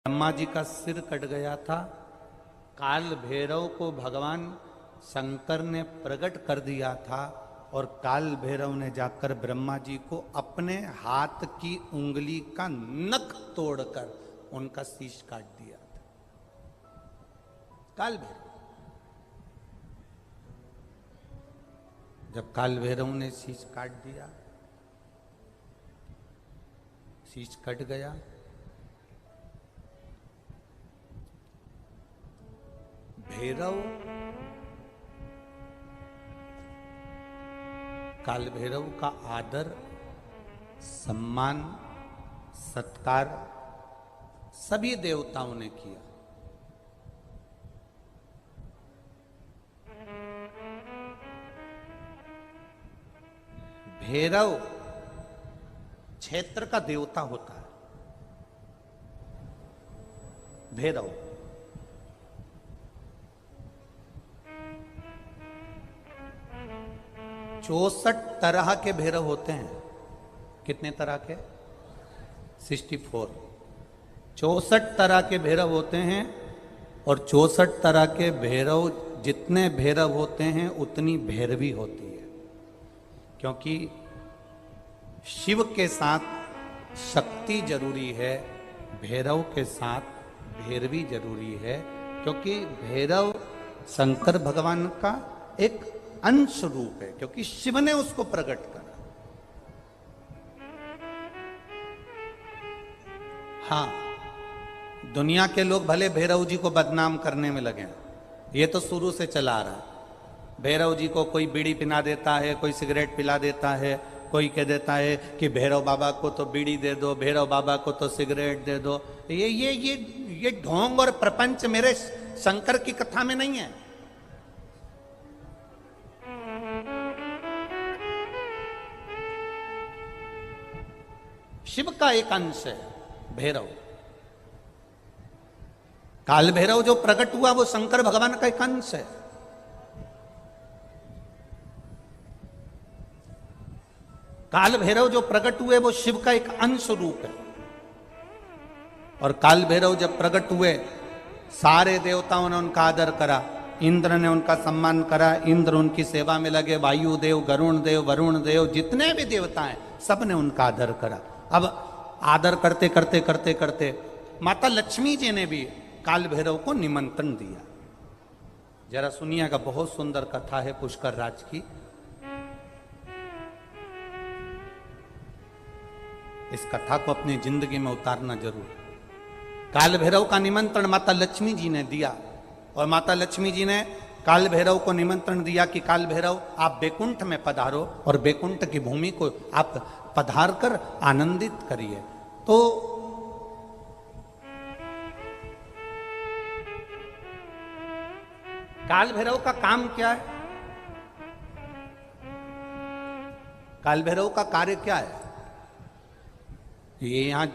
ब्रह्मा जी का सिर कट गया था। काल भैरव को भगवान शंकर ने प्रकट कर दिया था और काल भैरव ने जाकर ब्रह्मा जी को अपने हाथ की उंगली का नख तोड़कर उनका शीश काट दिया था। काल भैरव, जब काल भैरव ने शीश काट दिया, शीश कट गया, भैरव काल भैरव का आदर, सम्मान, सत्कार सभी देवताओं ने किया। भैरव क्षेत्र का देवता होता है। भैरव 64 तरह के भैरव होते हैं। कितने तरह के? 64। 64 तरह के भैरव होते हैं और 64 तरह के भैरव, जितने भैरव होते हैं उतनी भैरवी होती है, क्योंकि शिव के साथ शक्ति जरूरी है, भैरव के साथ भैरवी जरूरी है, क्योंकि भैरव शंकर भगवान का एक अंश रूप है, क्योंकि शिव ने उसको प्रकट करा। हाँ, दुनिया के लोग भले भैरव जी को बदनाम करने में लगे, ये तो शुरू से चला आ रहा है। भैरव जी को कोई बीड़ी पिला देता है, कोई सिगरेट पिला देता है, कोई कह देता है कि भैरव बाबा को तो बीड़ी दे दो, भैरव बाबा को तो सिगरेट दे दो। ये ढोंग और प्रपंच मेरे शंकर की कथा में नहीं है। शिव का एक अंश है भैरव। काल भैरव जो प्रकट हुआ वो शंकर भगवान का एक अंश है। काल भैरव जो प्रकट हुए वो शिव का एक अंश रूप है। और काल भैरव जब प्रकट हुए, सारे देवताओं ने उनका आदर करा, इंद्र ने उनका सम्मान करा, इंद्र उनकी सेवा में लगे, वायु देव, गरुण देव, वरुण देव, जितने भी देवता हैं सब ने उनका आदर करा। अब आदर करते करते करते करते माता लक्ष्मी जी ने भी काल भैरव को निमंत्रण दिया। जरा सुनिएगा, बहुत सुंदर कथा है पुष्कर राज की। इस कथा को अपनी जिंदगी में उतारना जरूर। काल भैरव का निमंत्रण माता लक्ष्मी जी ने दिया और माता लक्ष्मी जी ने काल भैरव को निमंत्रण दिया कि काल भैरव आप बैकुंठ में पधारो और बैकुंठ की भूमि को आप पधार कर आनंदित करिए। तो काल भैरव का काम क्या है? काल भैरव का कार्य क्या है? ये यहाँ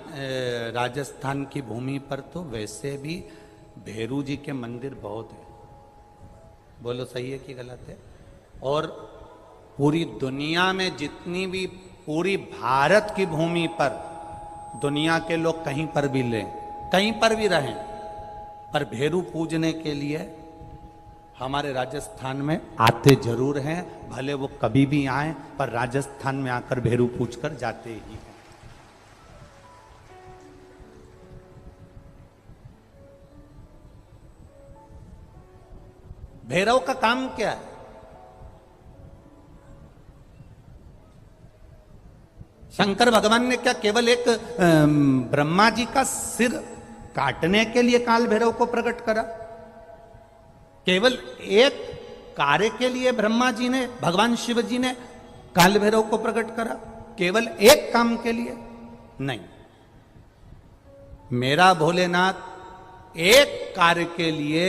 राजस्थान की भूमि पर तो वैसे भी भैरू जी के मंदिर बहुत है। बोलो सही है कि गलत है? और पूरी दुनिया में जितनी भी, पूरी भारत की भूमि पर दुनिया के लोग कहीं पर भी लें, कहीं पर भी रहें, पर भैरू पूजने के लिए हमारे राजस्थान में आते जरूर हैं। भले वो कभी भी आए, पर राजस्थान में आकर भैरू पूज कर जाते ही हैं। भैरव का काम क्या है? शंकर भगवान ने क्या केवल एक ब्रह्मा जी का सिर काटने के लिए काल भैरव को प्रकट करा? केवल एक कार्य के लिए ब्रह्मा जी ने, भगवान शिव जी ने काल भैरव को प्रकट करा? केवल एक काम के लिए? नहीं। मेरा भोलेनाथ एक कार्य के लिए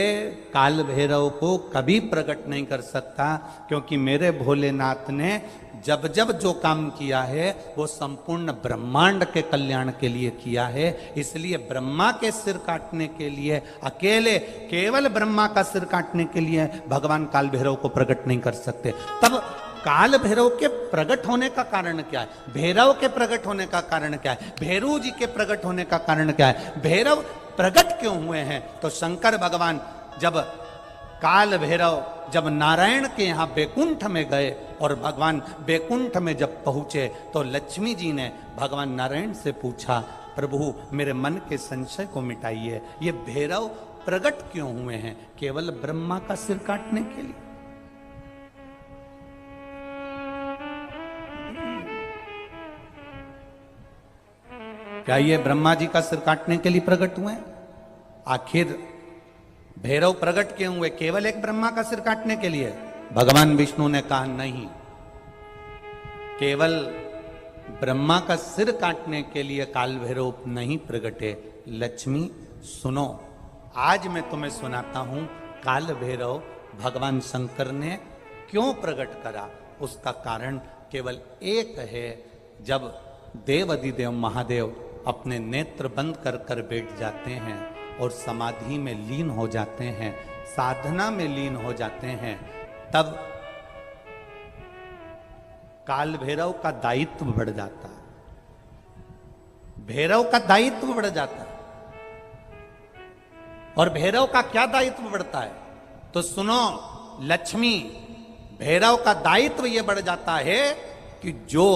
काल भैरव को कभी प्रकट नहीं कर सकता, क्योंकि मेरे भोलेनाथ ने जब जब जो काम किया है वो संपूर्ण ब्रह्मांड के कल्याण के लिए किया है। इसलिए ब्रह्मा के सिर काटने के लिए, अकेले केवल ब्रह्मा का सिर काटने के लिए भगवान काल भैरव को प्रकट नहीं कर सकते। तब काल भैरव के प्रकट होने का कारण क्या है? भैरव के प्रकट होने का कारण क्या है? भैरू जी के प्रकट होने का कारण क्या है? भैरव प्रकट क्यों हुए हैं? तो शंकर भगवान जब काल भैरव जब नारायण के यहाँ बैकुंठ में गए और भगवान बैकुंठ में जब पहुंचे तो लक्ष्मी जी ने भगवान नारायण से पूछा, प्रभु मेरे मन के संशय को मिटाइए, ये भैरव प्रकट क्यों हुए हैं? केवल ब्रह्मा का सिर काटने के लिए? क्या ये ब्रह्मा जी का सिर काटने के लिए प्रकट हुए? आखिर भैरव प्रकट क्यों हुए? केवल एक ब्रह्मा का सिर काटने के लिए? भगवान विष्णु ने कहा नहीं, केवल ब्रह्मा का सिर काटने के लिए काल भैरव नहीं प्रकटे। लक्ष्मी सुनो, आज मैं तुम्हें सुनाता हूं काल भैरव भगवान शंकर ने क्यों प्रकट करा। उसका कारण केवल एक है। जब देव अधिदेव महादेव अपने नेत्र बंद कर कर बैठ जाते हैं और समाधि में लीन हो जाते हैं, साधना में लीन हो जाते हैं, तब काल भैरव का दायित्व बढ़ जाता है। भैरव का दायित्व बढ़ जाता है। और भैरव का क्या दायित्व बढ़ता है? तो सुनो लक्ष्मी, भैरव का दायित्व यह बढ़ जाता है कि जो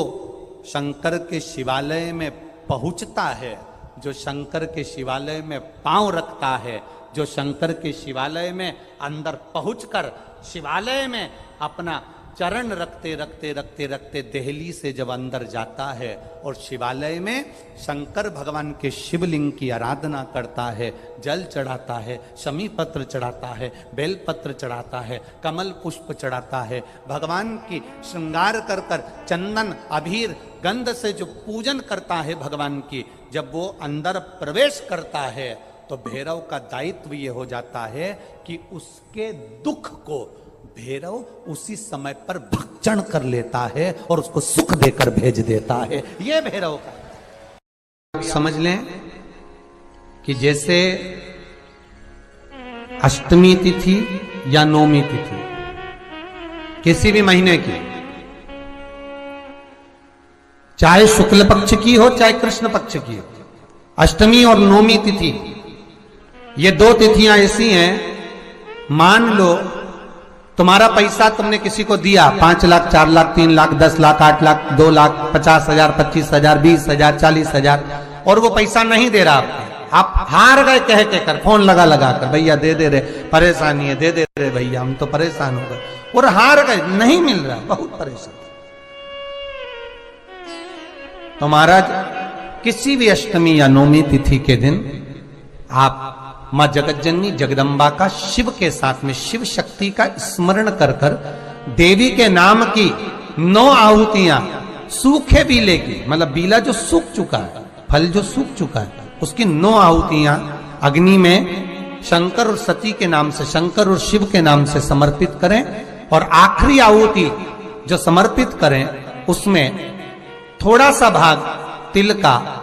शंकर के शिवालय में पहुंचता है, जो शंकर के शिवालय में पांव रखता है, जो शंकर के शिवालय में अंदर पहुंचकर शिवालय में अपना चरण रखते रखते रखते रखते देहली से जब अंदर जाता है और शिवालय में शंकर भगवान के शिवलिंग की आराधना करता है, जल चढ़ाता है, शमी पत्र चढ़ाता है, बेल पत्र चढ़ाता है, कमल पुष्प चढ़ाता है, भगवान की श्रृंगार कर कर चंदन अबीर गंध से जो पूजन करता है भगवान की, जब वो अंदर प्रवेश करता है तो भैरव का दायित्व ये हो जाता है कि उसके दुख को भैरव उसी समय पर भक्षण कर लेता है और उसको सुख देकर भेज देता है। ये भैरव का समझ लें कि जैसे अष्टमी तिथि या नौमी तिथि किसी भी महीने की, चाहे शुक्ल पक्ष की हो चाहे कृष्ण पक्ष की हो, अष्टमी और नौमी तिथि ये दो तिथियां ऐसी हैं, मान लो तुम्हारा पैसा तुमने किसी को दिया 5 लाख 4 लाख 3 लाख 10 लाख 8 लाख 2 लाख 50,000 25,000 20,000 40,000 और वो पैसा नहीं दे रहा आपको, आप हार गए कह के कर, फोन लगा लगा कर, भैया दे दे रहे, परेशानी है, दे दे रहे भैया, हम तो परेशान हो गए, और हार गए, नहीं मिल रहा, बहुत परेशान। तो महाराज किसी भी अष्टमी या नौमी तिथि के दिन आप मां जगतजननी जगदम्बा का शिव के साथ में शिव शक्ति का स्मरण कर कर देवी के नाम की 9 आहुतियां सूखे बीले की, मतलब बीला जो सूख चुका है, फल जो सूख चुका है, उसकी 9 आहुतियां अग्नि में शंकर और सती के नाम से, शंकर और शिव के नाम से समर्पित करें। और आखिरी आहुति जो समर्पित करें उसमें थोड़ा सा भाग तिल का,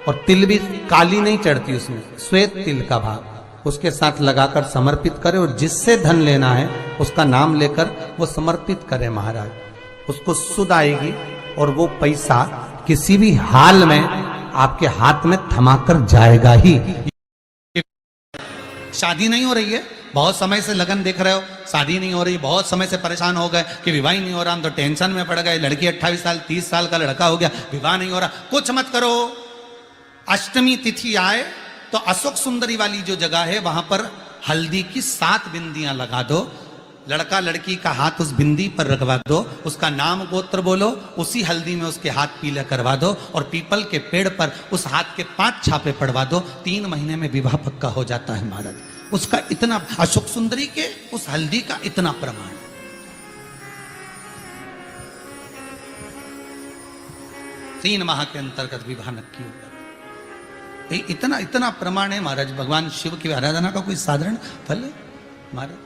और तिल भी काली नहीं चढ़ती उसमें, श्वेत तिल का भाग उसके साथ लगाकर समर्पित करें और जिससे धन लेना है उसका नाम लेकर वो समर्पित करें महाराज, उसको सुध आएगी और वो पैसा किसी भी हाल में आपके हाथ में थमाकर जाएगा ही। शादी नहीं हो रही है, बहुत समय से लगन देख रहे हो, शादी नहीं हो रही, बहुत समय से परेशान हो गए कि विवाह ही नहीं हो रहा, हम तो टेंशन में पड़ गए, लड़की 28 साल 30 साल का लड़का हो गया, विवाह नहीं हो रहा, कुछ मत करो। अष्टमी तिथि आए तो अशोक सुंदरी वाली जो जगह है वहां पर हल्दी की 7 बिंदियां लगा दो, लड़का लड़की का हाथ उस बिंदी पर रखवा दो, उसका नाम गोत्र बोलो, उसी हल्दी में उसके हाथ पीले करवा दो और पीपल के पेड़ पर उस हाथ के 5 छापे पड़वा दो, 3 महीने में विवाह पक्का हो जाता है महाराज। उसका इतना, अशोक सुंदरी के उस हल्दी का इतना प्रमाण, 3 माह के अंतर्गत विवाह नक्की हो जाता, इतना इतना प्रमाण है महाराज। भगवान शिव की आराधना का कोई साधारण फल है महाराज।